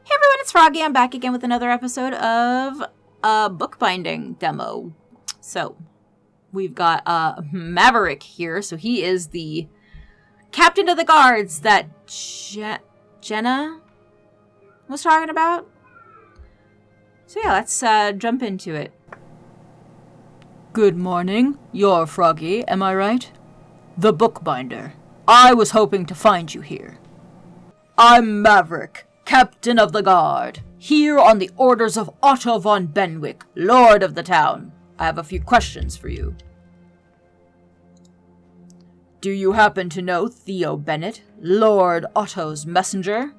Hey everyone, it's Froggy. I'm back again with another episode of a bookbinding demo. So, we've got Maverick here. So he is the captain of the guards that Jenna was talking about. So yeah, let's jump into it. Good morning. You're Froggy, am I right? The Bookbinder. I was hoping to find you here. I'm Maverick, Captain of the Guard, here on the orders of Otto von Benwick, Lord of the town. I have a few questions for you. Do you happen to know Theo Bennett, Lord Otto's messenger?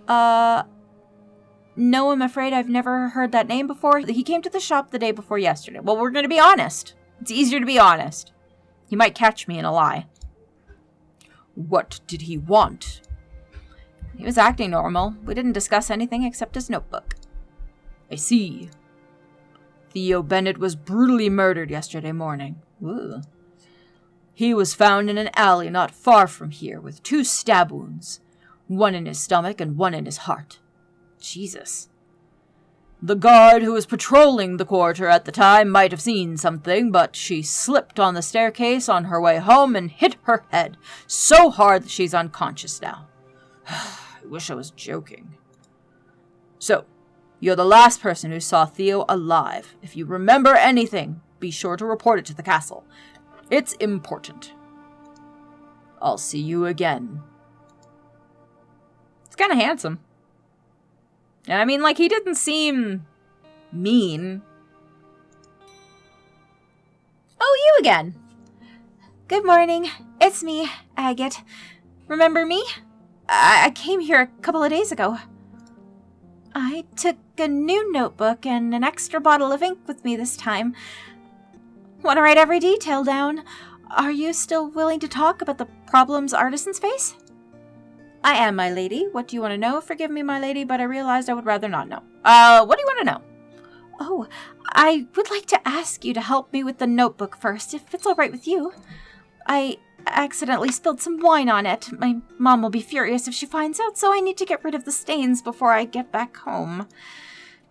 No, I'm afraid I've never heard that name before. He came to the shop the day before yesterday. Well, we're going to be honest. It's easier to be honest. He might catch me in a lie. What did he want? He was acting normal. We didn't discuss anything except his notebook. I see. Theo Bennett was brutally murdered yesterday morning. Ooh. He was found in an alley not far from here with 2 stab wounds, one in his stomach and one in his heart. Jesus. The guard who was patrolling the quarter at the time might have seen something, but she slipped on the staircase on her way home and hit her head so hard that she's unconscious now. I wish I was joking. So, you're the last person who saw Theo alive. If you remember anything, be sure to report it to the castle. It's important. I'll see you again. It's kind of handsome. And I mean, like, he didn't seem mean. Oh, you again. Good morning. It's me, Agate. Remember me? I came here a couple of days ago. I took a new notebook and an extra bottle of ink with me this time. Want to write every detail down. Are you still willing to talk about the problems artisans face? I am, my lady. What do you want to know? Forgive me, my lady, but I realized I would rather not know. What do you want to know? Oh, I would like to ask you to help me with the notebook first, if it's all right with you. I accidentally spilled some wine on it. My mom will be furious if she finds out, so I need to get rid of the stains before I get back home.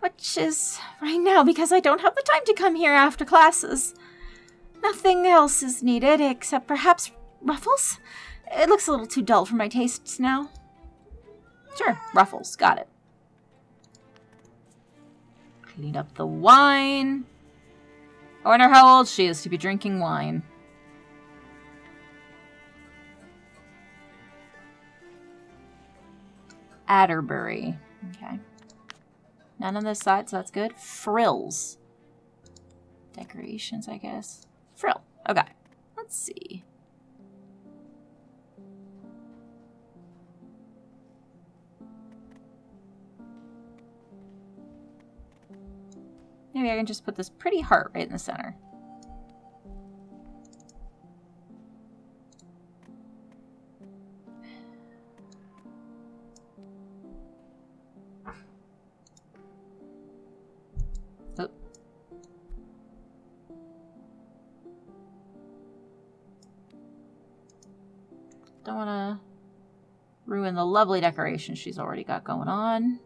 Which is right now because I don't have the time to come here after classes. Nothing else is needed except perhaps ruffles. It looks a little too dull for my tastes now. Sure, ruffles. Got it. Clean up the wine. I wonder how old she is to be drinking wine. Atterbury. Okay. None on this side, so that's good. Frills. Decorations, I guess. Frill. Okay. Let's see. Maybe I can just put this pretty heart right in the center. Oh. Don't want to ruin the lovely decoration she's already got going on.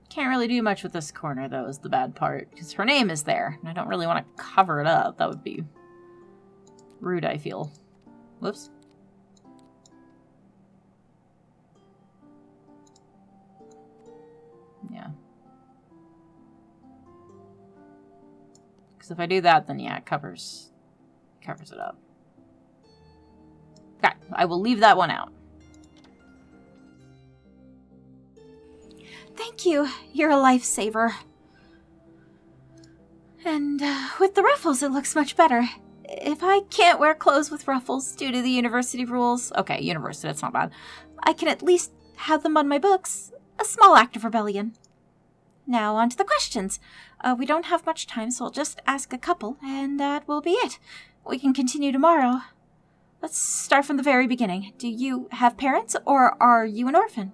Can't really do much with this corner, though, is the bad part. Because her name is there, and I don't really want to cover it up. That would be rude, I feel. Whoops. Yeah. Because if I do that, then yeah, it covers it up. Okay, I will leave that one out. Thank you. You're a lifesaver. And with the ruffles, it looks much better. If I can't wear clothes with ruffles due to the university rules... Okay, university, that's not bad. I can at least have them on my books. A small act of rebellion. Now on to the questions. We don't have much time, so I'll just ask a couple, and that will be it. We can continue tomorrow. Let's start from the very beginning. Do you have parents, or are you an orphan?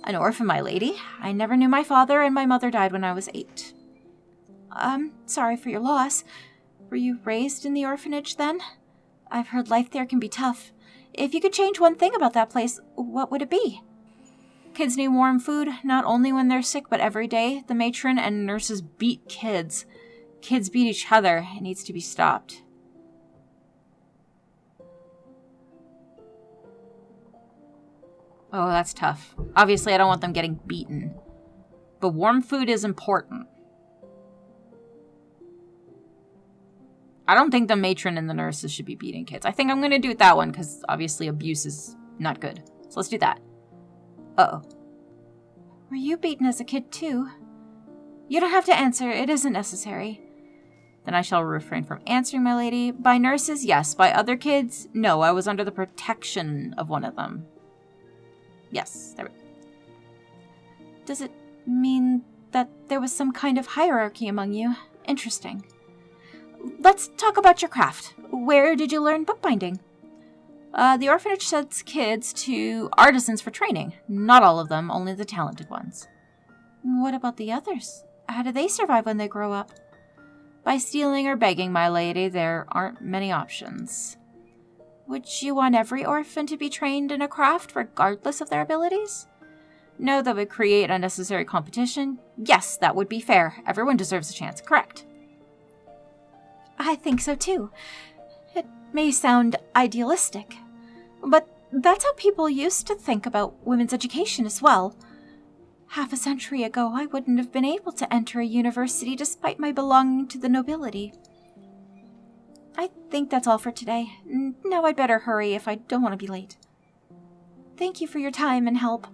An orphan, my lady. I never knew my father, and my mother died when I was 8. I'm sorry for your loss. Were you raised in the orphanage then? I've heard life there can be tough. If you could change one thing about that place, what would it be? Kids need warm food, not only when they're sick, but every day. The matron and nurses beat kids. Kids beat each other. It needs to be stopped. Oh, that's tough. Obviously, I don't want them getting beaten. But warm food is important. I don't think the matron and the nurses should be beating kids. I think I'm going to do that one because obviously abuse is not good. So let's do that. Uh-oh. Were you beaten as a kid too? You don't have to answer. It isn't necessary. Then I shall refrain from answering, my lady. By nurses, yes. By other kids, no. I was under the protection of one of them. Yes, there we go. Does it mean that there was some kind of hierarchy among you? Interesting. Let's talk about your craft. Where did you learn bookbinding? The orphanage sends kids to artisans for training. Not all of them, only the talented ones. What about the others? How do they survive when they grow up? By stealing or begging, my lady. There aren't many options. Would you want every orphan to be trained in a craft, regardless of their abilities? No, that would create unnecessary competition. Yes, that would be fair. Everyone deserves a chance, correct? I think so too. It may sound idealistic, but that's how people used to think about women's education as well. Half a century ago, I wouldn't have been able to enter a university despite my belonging to the nobility. I think that's all for today. Now I'd better hurry if I don't want to be late. Thank you for your time and help.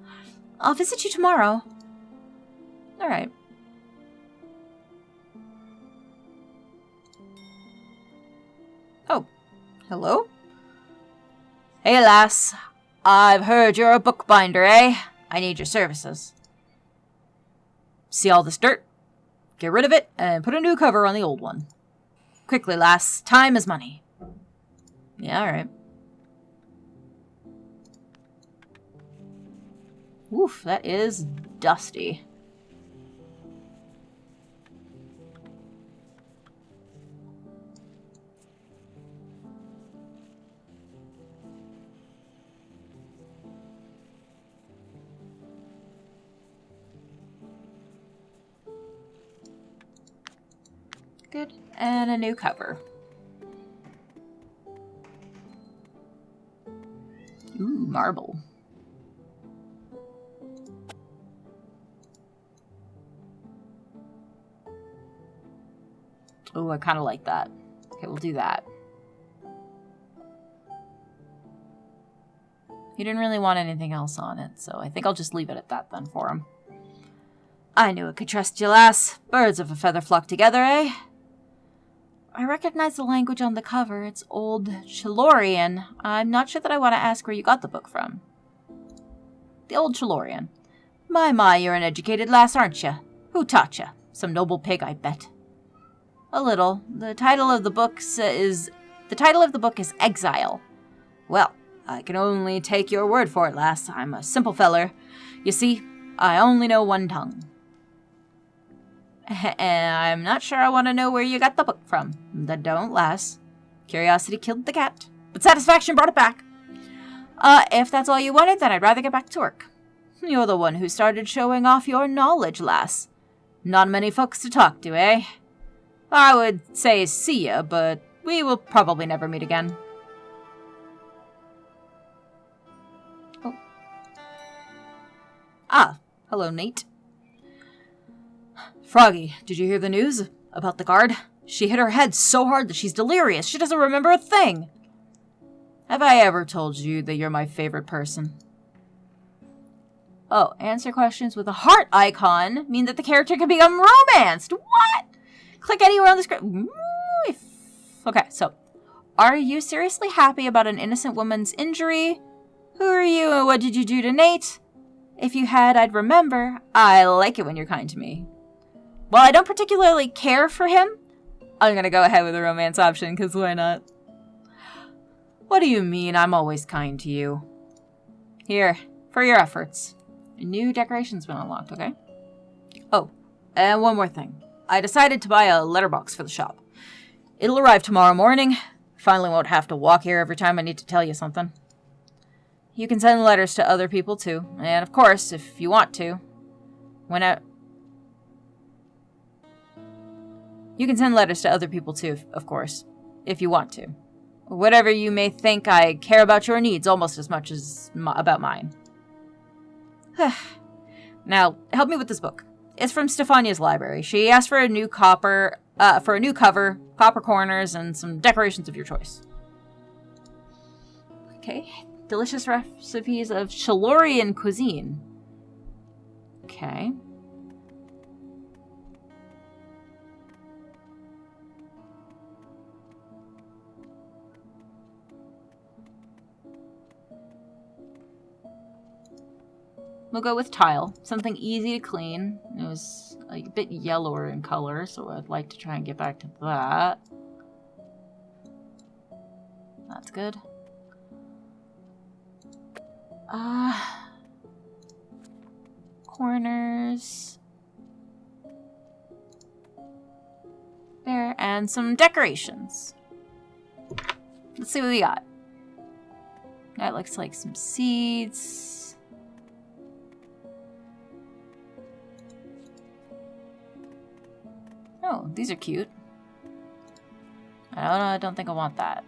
I'll visit you tomorrow. All right. Oh, hello? Hey, lass. I've heard you're a bookbinder, eh? I need your services. See all this dirt? Get rid of it and put a new cover on the old one. Quickly, lass. Time is money. Yeah, alright. Oof, that is dusty. Good. And a new cover. Ooh, marble. Ooh, I kind of like that. Okay, we'll do that. He didn't really want anything else on it, so I think I'll just leave it at that then for him. I knew I could trust you, lass. Birds of a feather flock together, eh? I recognize the language on the cover. It's Old Chalorian. I'm not sure that I want to ask where you got the book from. The Old Chalorian. My, you're an educated lass, aren't you? Who taught you? Some noble pig, I bet. A little. The title of the book is Exile. Well, I can only take your word for it, lass. I'm a simple feller. You see, I only know one tongue. And I'm not sure I want to know where you got the book from. That don't, lass. Curiosity killed the cat, but satisfaction brought it back. If that's all you wanted, then I'd rather get back to work. You're the one who started showing off your knowledge, lass. Not many folks to talk to, eh? I would say see ya, but we will probably never meet again. Oh. Ah, hello, Nate. Froggy, did you hear the news about the guard? She hit her head so hard that she's delirious. She doesn't remember a thing. Have I ever told you that you're my favorite person? Oh, answer questions with a heart icon mean that the character can become romanced. What? Click anywhere on the screen. Okay, so, are you seriously happy about an innocent woman's injury? Who are you and what did you do to Nate? If you had, I'd remember. I like it when you're kind to me. While I don't particularly care for him, I'm gonna go ahead with the romance option, because why not? What do you mean I'm always kind to you? Here, for your efforts. A new decoration's been unlocked, okay? Oh, and one more thing. I decided to buy a letterbox for the shop. It'll arrive tomorrow morning. Finally won't have to walk here every time I need to tell you something. You can send letters to other people too. And of course, if you want to, You can send letters to other people too, of course, if you want to. Whatever you may think, I care about your needs almost as much as about mine. Now, help me with this book. It's from Stefania's library. She asked for a new cover, copper corners, and some decorations of your choice. Okay. Delicious recipes of Chalorian cuisine. Okay. We'll go with tile. Something easy to clean. It was a bit yellower in color, so I'd like to try and get back to that. That's good. Corners. There, and some decorations. Let's see what we got. That looks like some seeds. Oh, these are cute. I don't think I want that.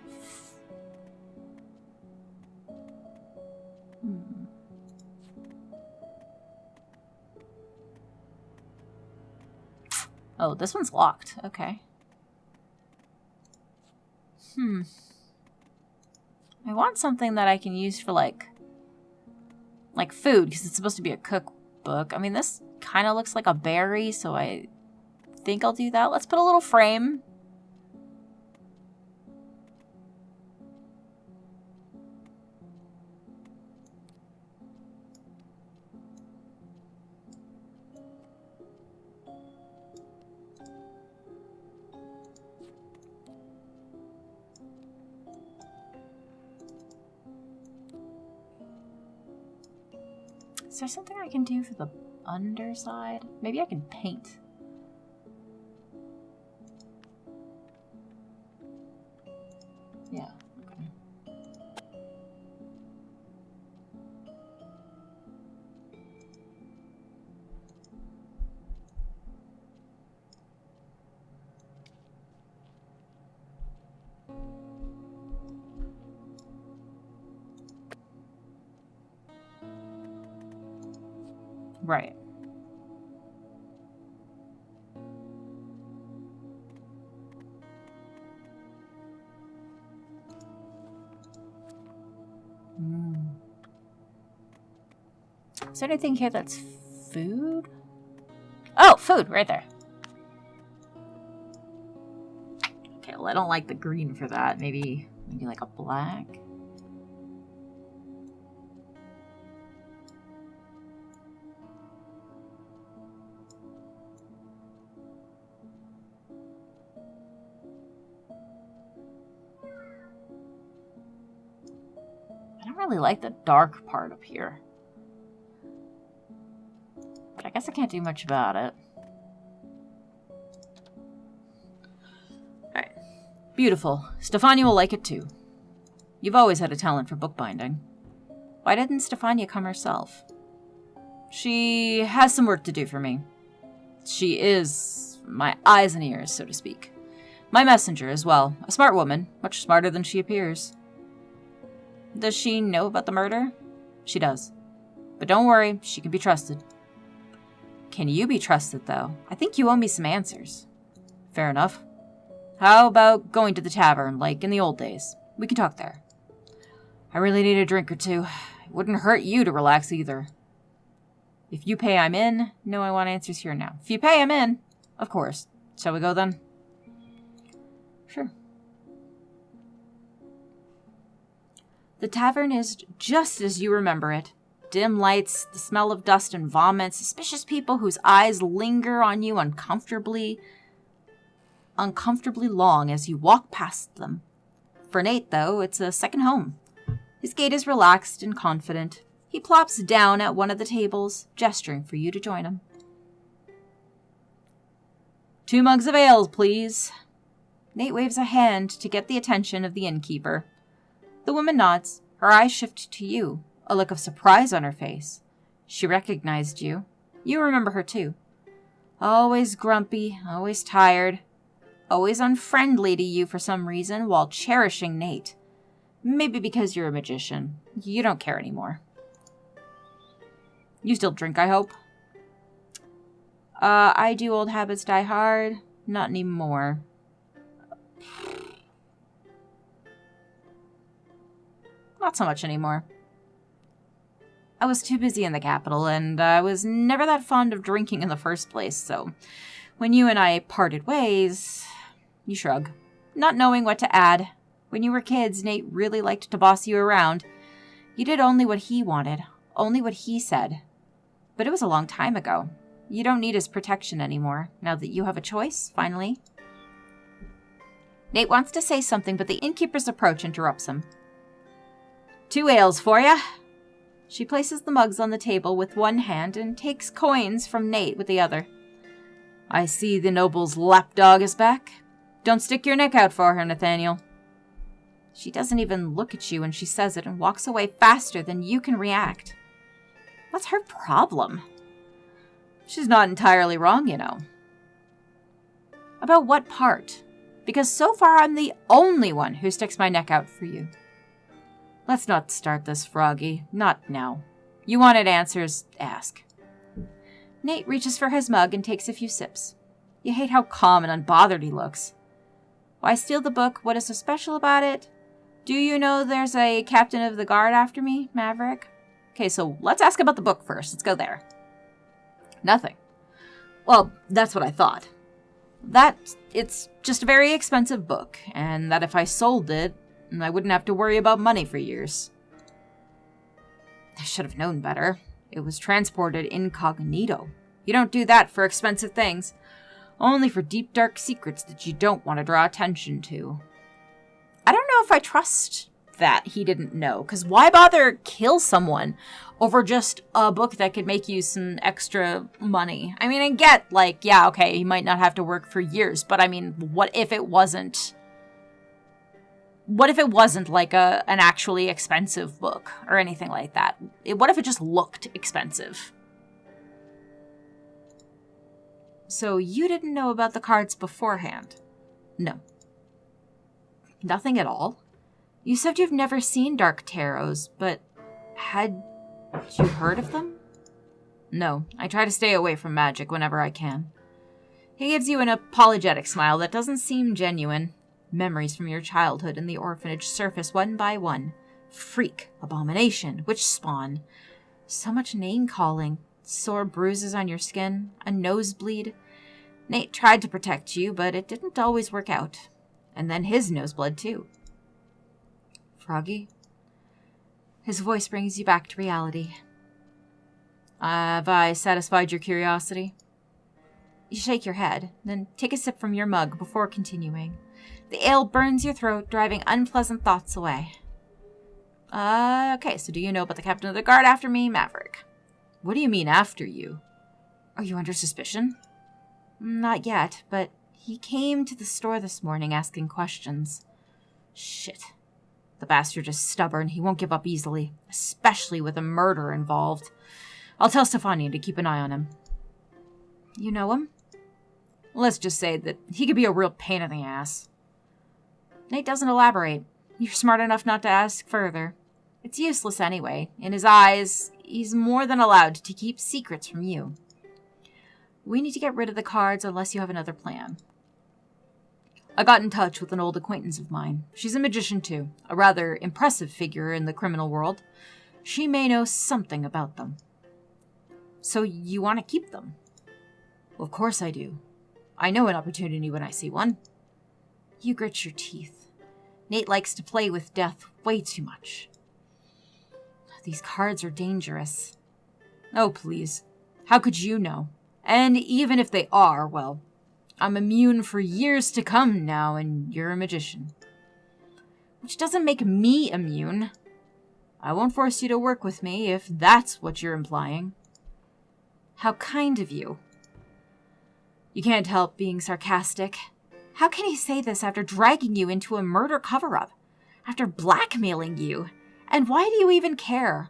Oh, this one's locked. Okay. I want something that I can use for like food, because it's supposed to be a cookbook. I mean, this kind of looks like a berry, so I think I'll do that. Let's put a little frame. Is there something I can do for the underside? Maybe I can paint. Yeah, okay. Right. Is there anything here that's food? Oh, food, right there. Okay, well, I don't like the green for that. Maybe like a black. I don't really like the dark part up here. But I guess I can't do much about it. Alright. Beautiful. Stefania will like it too. You've always had a talent for bookbinding. Why didn't Stefania come herself? She has some work to do for me. She is my eyes and ears, so to speak. My messenger as well. A smart woman, much smarter than she appears. Does she know about the murder? She does. But don't worry, she can be trusted. Can you be trusted, though? I think you owe me some answers. Fair enough. How about going to the tavern, like in the old days? We can talk there. I really need a drink or two. It wouldn't hurt you to relax either. If you pay, I'm in. No, I want answers here now. If you pay, I'm in. Of course. Shall we go then? Sure. The tavern is just as you remember it. dim lights, the smell of dust and vomit, suspicious people whose eyes linger on you uncomfortably long as you walk past them. For Nate, though, it's a second home. His gait is relaxed and confident. He plops down at one of the tables, gesturing for you to join him. 2 mugs of ale, please. Nate waves a hand to get the attention of the innkeeper. The woman nods. Her eyes shift to you, a look of surprise on her face. She recognized you. You remember her, too. Always grumpy, always tired, always unfriendly to you for some reason while cherishing Nate. Maybe because you're a magician. You don't care anymore. You still drink, I hope? I do. Old habits die hard. Not anymore. Not so much anymore. I was too busy in the capital, and I was never that fond of drinking in the first place, so when you and I parted ways, you shrug, not knowing what to add. When you were kids, Nate really liked to boss you around. You did only what he wanted, only what he said. But it was a long time ago. You don't need his protection anymore, now that you have a choice, finally. Nate wants to say something, but the innkeeper's approach interrupts him. 2 ales for ya. She places the mugs on the table with one hand and takes coins from Nate with the other. I see the noble's lapdog is back. Don't stick your neck out for her, Nathaniel. She doesn't even look at you when she says it and walks away faster than you can react. What's her problem? She's not entirely wrong, you know. About what part? Because so far I'm the only one who sticks my neck out for you. Let's not start this, Froggy. Not now. You wanted answers, ask. Nate reaches for his mug and takes a few sips. You hate how calm and unbothered he looks. Why steal the book? What is so special about it? Do you know there's a captain of the guard after me, Maverick? Okay, so let's ask about the book first. Let's go there. Nothing. Well, that's what I thought. That it's just a very expensive book, and that if I sold it, I wouldn't have to worry about money for years. I should have known better. It was transported incognito. You don't do that for expensive things. Only for deep, dark secrets that you don't want to draw attention to. I don't know if I trust that he didn't know, because why bother kill someone over just a book that could make you some extra money? I mean, I get, like, yeah, okay, he might not have to work for years, but I mean, what if it wasn't like an actually expensive book or anything like that? What if it just looked expensive? So you didn't know about the cards beforehand? No. Nothing at all? You said you've never seen dark tarots, but had you heard of them? No, I try to stay away from magic whenever I can. He gives you an apologetic smile that doesn't seem genuine. Memories from your childhood in the orphanage surface one by one. Freak, abomination, witch spawn. So much name-calling. Sore bruises on your skin, a nosebleed. Nate tried to protect you, but it didn't always work out. And then his nose bled too. Froggy? His voice brings you back to reality. Have I satisfied your curiosity? You shake your head, then take a sip from your mug before continuing. The ale burns your throat, driving unpleasant thoughts away. Okay, so do you know about the captain of the guard after me, Maverick? What do you mean, after you? Are you under suspicion? Not yet, but he came to the store this morning asking questions. Shit. The bastard is stubborn. He won't give up easily, especially with a murder involved. I'll tell Stefania to keep an eye on him. You know him? Let's just say that he could be a real pain in the ass. Nate doesn't elaborate. You're smart enough not to ask further. It's useless anyway. In his eyes, he's more than allowed to keep secrets from you. We need to get rid of the cards unless you have another plan. I got in touch with an old acquaintance of mine. She's a magician too, a rather impressive figure in the criminal world. She may know something about them. So you want to keep them? Well, of course I do. I know an opportunity when I see one. You grit your teeth. Nate likes to play with death way too much. These cards are dangerous. Oh, please. How could you know? And even if they are, well, I'm immune for years to come now, and you're a magician. Which doesn't make me immune. I won't force you to work with me, if that's what you're implying. How kind of you. You can't help being sarcastic. How can he say this after dragging you into a murder cover-up? After blackmailing you? And why do you even care?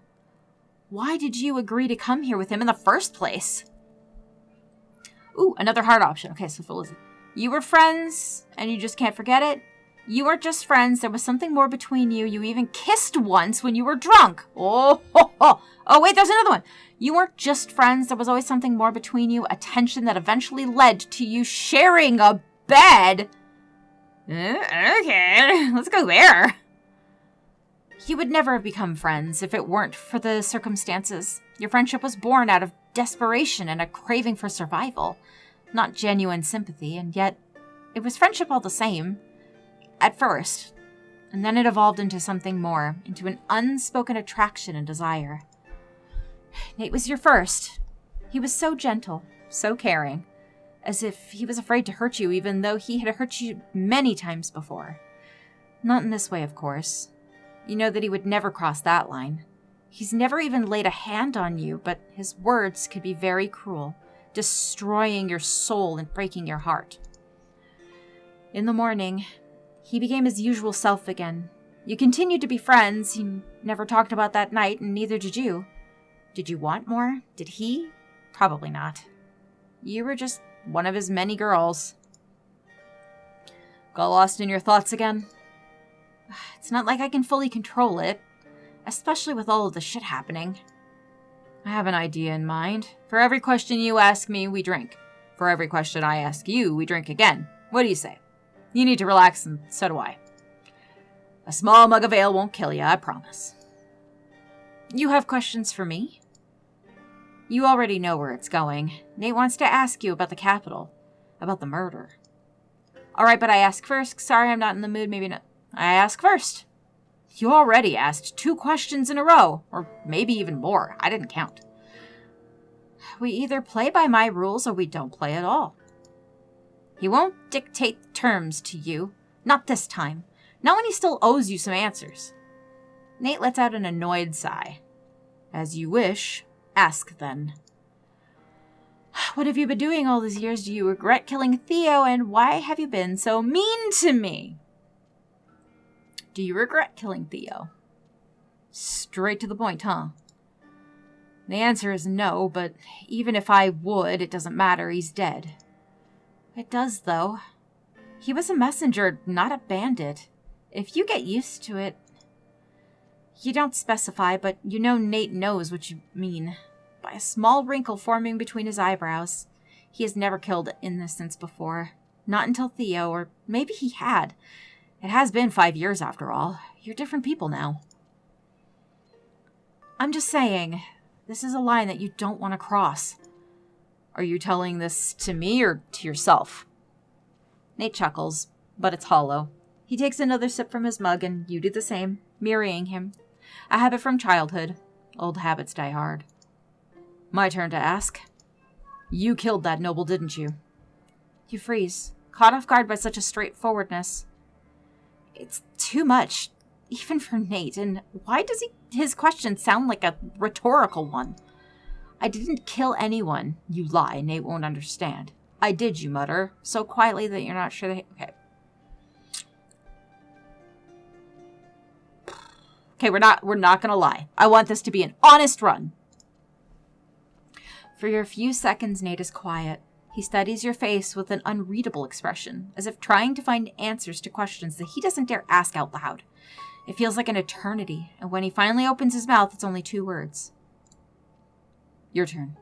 Why did you agree to come here with him in the first place? Ooh, another hard option. Okay, so Felicity. You were friends, and you just can't forget it? You weren't just friends. There was something more between you. You even kissed once when you were drunk. Oh, ho, ho. Oh, wait, there's another one. You weren't just friends. There was always something more between you. A tension that eventually led to you sharing a bed. Okay, let's go there. You would never have become friends if it weren't for the circumstances. Your friendship was born out of desperation and a craving for survival, not genuine sympathy, and yet it was friendship all the same. At first, and then it evolved into something more, into an unspoken attraction and desire. Nate was your first. He was so gentle, so caring, as if he was afraid to hurt you even though he had hurt you many times before. Not in this way, of course. You know that he would never cross that line. He's never even laid a hand on you, but his words could be very cruel, destroying your soul and breaking your heart. In the morning, he became his usual self again. You continued to be friends. He never talked about that night, and neither did you. Did you want more? Did he? Probably not. You were just one of his many girls. Got lost in your thoughts again? It's not like I can fully control it, especially with all of the shit happening. I have an idea in mind. For every question you ask me, we drink. For every question I ask you, we drink again. What do you say? You need to relax, and so do I. A small mug of ale won't kill you, I promise. You have questions for me? You already know where it's going. Nate wants to ask you about the Capitol. About the murder. Alright, but I ask first. Sorry, I'm not in the mood. Maybe not. I ask first. You already asked 2 questions in a row. Or maybe even more. I didn't count. We either play by my rules or we don't play at all. He won't dictate terms to you. Not this time. Not when he still owes you some answers. Nate lets out an annoyed sigh. As you wish. Ask then. What have you been doing all these years? Do you regret killing Theo? And why have you been so mean to me? Do you regret killing Theo? Straight to the point, huh? The answer is no, but even if I would, it doesn't matter. He's dead. It does, though. He was a messenger, not a bandit. If you get used to it... You don't specify, but you know Nate knows what you mean. By a small wrinkle forming between his eyebrows. He has never killed innocents before. Not until Theo, or maybe he had. It has been 5 years after all. You're different people now. I'm just saying, this is a line that you don't want to cross. Are you telling this to me or to yourself? Nate chuckles, but it's hollow. He takes another sip from his mug, and you do the same, mirroring him. A habit from childhood. Old habits die hard. My turn to ask. You killed that noble, didn't you? You freeze, caught off guard by such a straightforwardness. It's too much, even for Nate, and why does his question sound like a rhetorical one? I didn't kill anyone. You lie. Nate won't understand. I did, you mutter, so quietly that you're not sure okay. Okay, we're not gonna lie. I want this to be an honest run. For a few seconds, Nate is quiet. He studies your face with an unreadable expression, as if trying to find answers to questions that he doesn't dare ask out loud. It feels like an eternity, and when he finally opens his mouth, it's only 2 words. Your turn.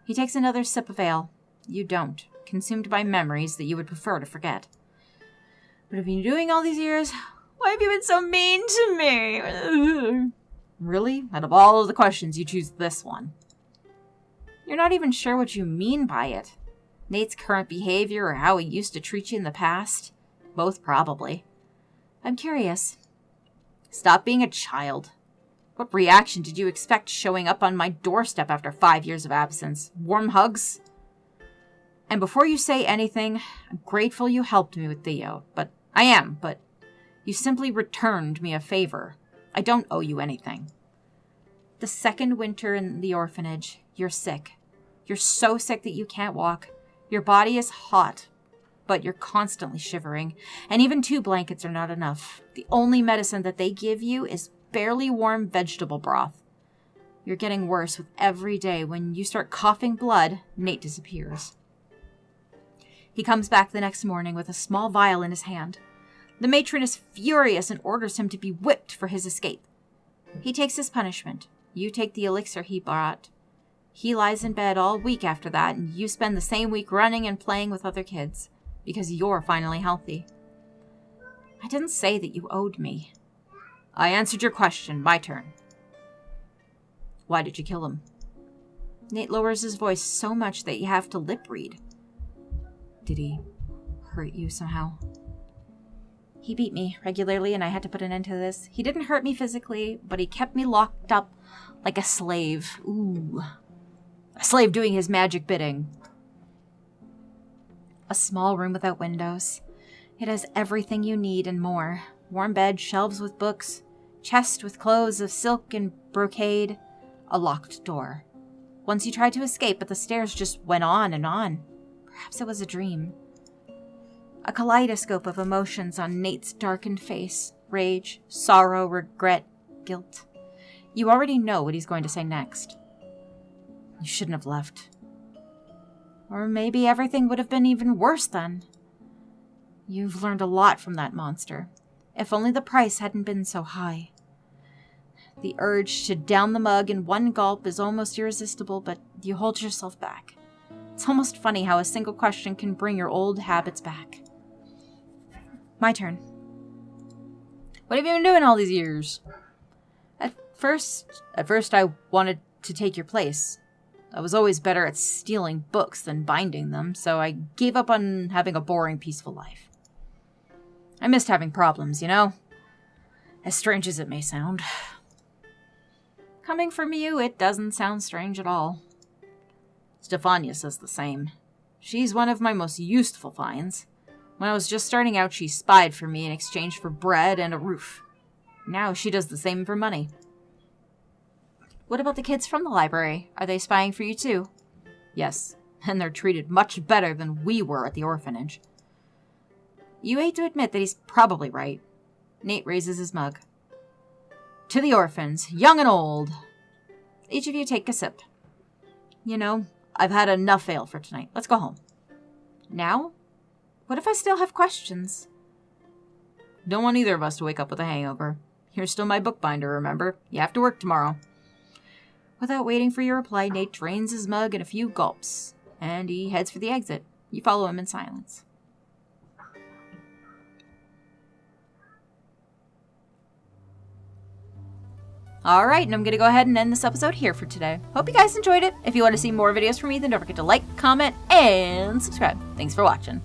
He takes another sip of ale. You don't, consumed by memories that you would prefer to forget. What have you been doing all these years? Why have you been so mean to me? Really? Out of all of the questions, you choose this one. You're not even sure what you mean by it. Nate's current behavior or how he used to treat you in the past? Both, probably. I'm curious. Stop being a child. What reaction did you expect showing up on my doorstep after 5 years of absence? Warm hugs? And before you say anything, I'm grateful you helped me with Theo. But you simply returned me a favor. I don't owe you anything. The second winter in the orphanage, you're sick. You're so sick that you can't walk. Your body is hot, but you're constantly shivering. And even 2 blankets are not enough. The only medicine that they give you is barely warm vegetable broth. You're getting worse with every day. When you start coughing blood, Nate disappears. He comes back the next morning with a small vial in his hand. The matron is furious and orders him to be whipped for his escape. He takes his punishment. You take the elixir he brought. He lies in bed all week after that, and you spend the same week running and playing with other kids, because you're finally healthy. I didn't say that you owed me. I answered your question. My turn. Why did you kill him? Nate lowers his voice so much that you have to lip read. Did he hurt you somehow? He beat me regularly, and I had to put an end to this. He didn't hurt me physically, but he kept me locked up like a slave. Ooh. A slave doing his magic bidding. A small room without windows. It has everything you need and more. Warm bed, shelves with books, chest with clothes of silk and brocade, a locked door. Once you tried to escape, but the stairs just went on and on. Perhaps it was a dream. A kaleidoscope of emotions on Nate's darkened face. Rage, sorrow, regret, guilt. You already know what he's going to say next. You shouldn't have left. Or maybe everything would have been even worse then. You've learned a lot from that monster. If only the price hadn't been so high. The urge to down the mug in one gulp is almost irresistible, but you hold yourself back. It's almost funny how a single question can bring your old habits back. My turn. What have you been doing all these years? At first I wanted to take your place. I was always better at stealing books than binding them, so I gave up on having a boring, peaceful life. I missed having problems, you know? As strange as it may sound. Coming from you, it doesn't sound strange at all. Stefania says the same. She's one of my most useful finds. When I was just starting out, she spied for me in exchange for bread and a roof. Now she does the same for money. What about the kids from the library? Are they spying for you too? Yes, and they're treated much better than we were at the orphanage. You hate to admit that he's probably right. Nate raises his mug. To the orphans, young and old. Each of you take a sip. You know, I've had enough ale for tonight. Let's go home. Now? What if I still have questions? Don't want either of us to wake up with a hangover. You're still my bookbinder, remember? You have to work tomorrow. Without waiting for your reply, Nate drains his mug in a few gulps, and he heads for the exit. You follow him in silence. Alright, and I'm going to go ahead and end this episode here for today. Hope you guys enjoyed it. If you want to see more videos from me, then don't forget to like, comment, and subscribe. Thanks for watching.